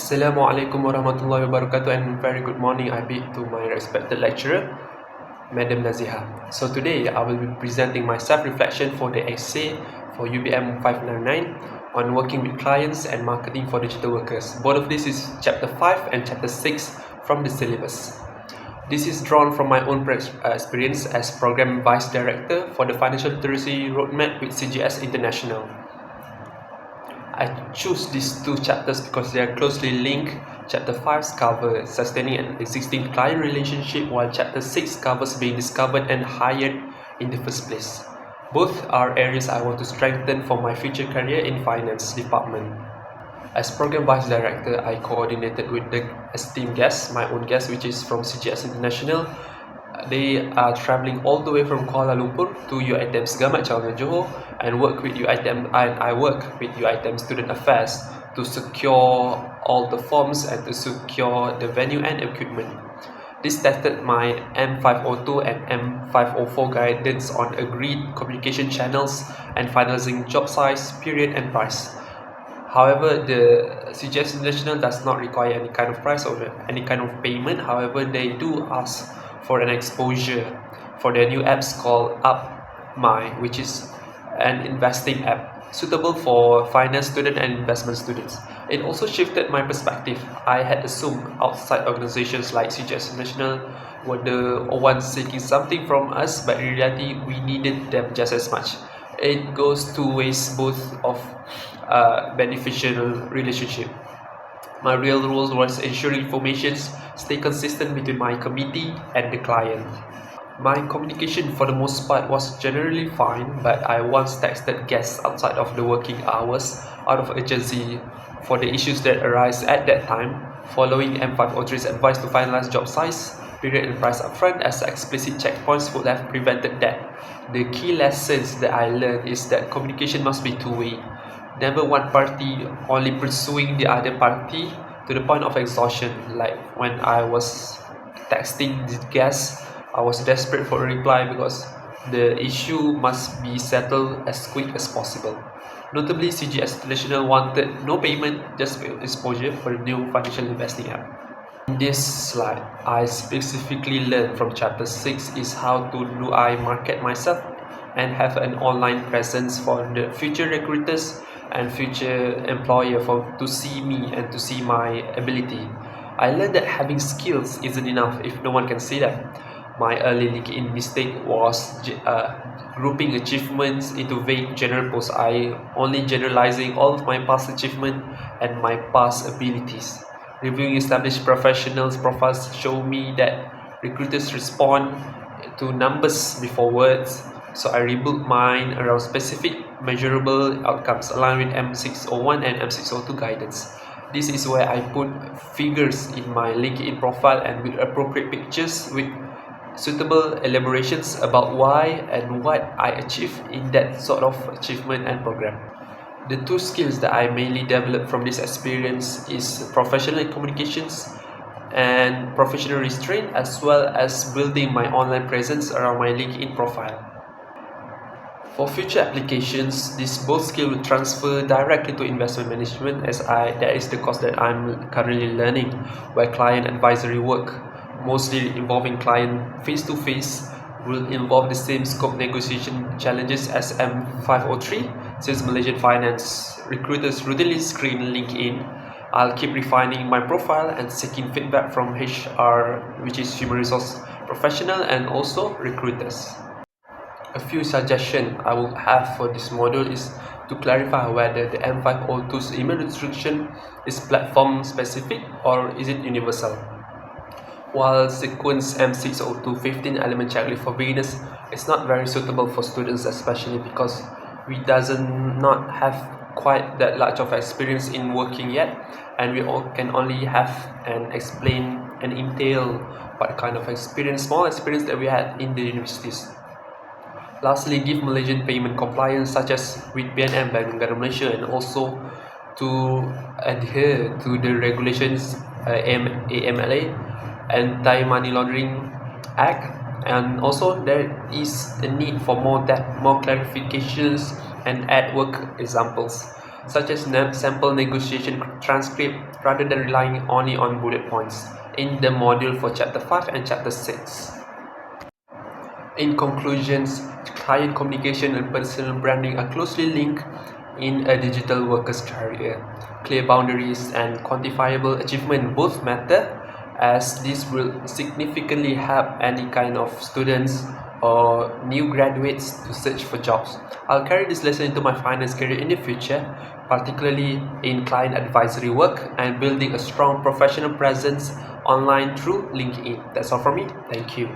Assalamualaikum warahmatullahi wabarakatuh, and very good morning I bid to my respected lecturer, Madam Naziha. So today I will be presenting my self-reflection for the essay for UBM599 on working with clients and marketing for digital workers. Both of this is chapter 5 and chapter 6 from the syllabus. This is drawn from my own experience as Program Vice Director for the Financial Literacy Roadmap with CGS International. I choose these two chapters because they are closely linked. Chapter 5 covers sustaining an existing client relationship, while Chapter 6 covers being discovered and hired in the first place. Both are areas I want to strengthen for my future career in finance department. As Program Vice Director, I coordinated with the esteemed guest, my own guest, which is from CGS International. They are traveling all the way from Kuala Lumpur to UiTM Segamat Cawangan Johor and work with UiTM, and I work with UiTM Student Affairs to secure all the forms and to secure the venue and equipment. This tested my M502 and M504 guidance on agreed communication channels and finalizing job size, period and price. However, the CGS International does not require any kind of price or any kind of payment. However, they do ask for an exposure for their new apps called UpMy, which is an investing app suitable for finance student and investment students. It also shifted my perspective. I had assumed outside organizations like CGS International were the ones seeking something from us, but in reality we needed them just as much. It goes two ways, both of beneficial relationship. My real role was ensuring informations stay consistent between my committee and the client. My communication for the most part was generally fine, but I once texted guests outside of the working hours out of urgency for the issues that arise at that time, following M503's advice to finalize job size, period and price upfront, as explicit checkpoints would have prevented that. The key lessons that I learned is that communication must be two-way. Never one party only pursuing the other party to the point of exhaustion. Like when I was texting the guest, I was desperate for a reply because the issue must be settled as quick as possible. Notably, CGS International wanted no payment, just exposure for the new financial investing app. In this slide, I specifically learned from chapter 6 is how do I market myself and have an online presence for the future recruiters and future employer to see me and to see my ability. I learned that having skills isn't enough if no one can see them. My early LinkedIn mistake was grouping achievements into vague general posts. I only generalizing all of my past achievements and my past abilities. Reviewing established professionals' profiles show me that recruiters respond to numbers before words. So I rebuilt mine around specific measurable outcomes aligned with M601 and M602 guidance. This is where I put figures in my LinkedIn profile and with appropriate pictures with suitable elaborations about why and what I achieved in that sort of achievement and program. The two skills that I mainly developed from this experience is professional communications and professional restraint, as well as building my online presence around my LinkedIn profile. For future applications, this both skills will transfer directly to investment management, as that is the course that I'm currently learning, where client advisory work, mostly involving client face-to-face, will involve the same scope negotiation challenges as M503. Since Malaysian finance recruiters routinely screen LinkedIn, I'll keep refining my profile and seeking feedback from HR, which is human resource professional, and also recruiters. A few suggestions I will have for this module is to clarify whether the M502's email restriction is platform specific or is it universal. While sequence M602 15 element checklist for beginners is not very suitable for students, especially because we not have quite that large of experience in working yet, and we can only have and explain and entail what kind of experience, small experience that we had in the universities. Lastly, give Malaysian payment compliance such as with BNM, Bank Negara Malaysia, and also to adhere to the regulations AMLA, Anti-Money Laundering Act, and also there is a need for more clarifications and add work examples. such as sample negotiation transcript, rather than relying only on bullet points in the module for Chapter 5 and Chapter 6. In conclusions, client communication and personal branding are closely linked in a digital worker's career. Clear boundaries and quantifiable achievement both matter, as this will significantly help any kind of students or new graduates to search for jobs. I'll carry this lesson into my finance career in the future, particularly in client advisory work and building a strong professional presence online through LinkedIn. That's all from me. Thank you.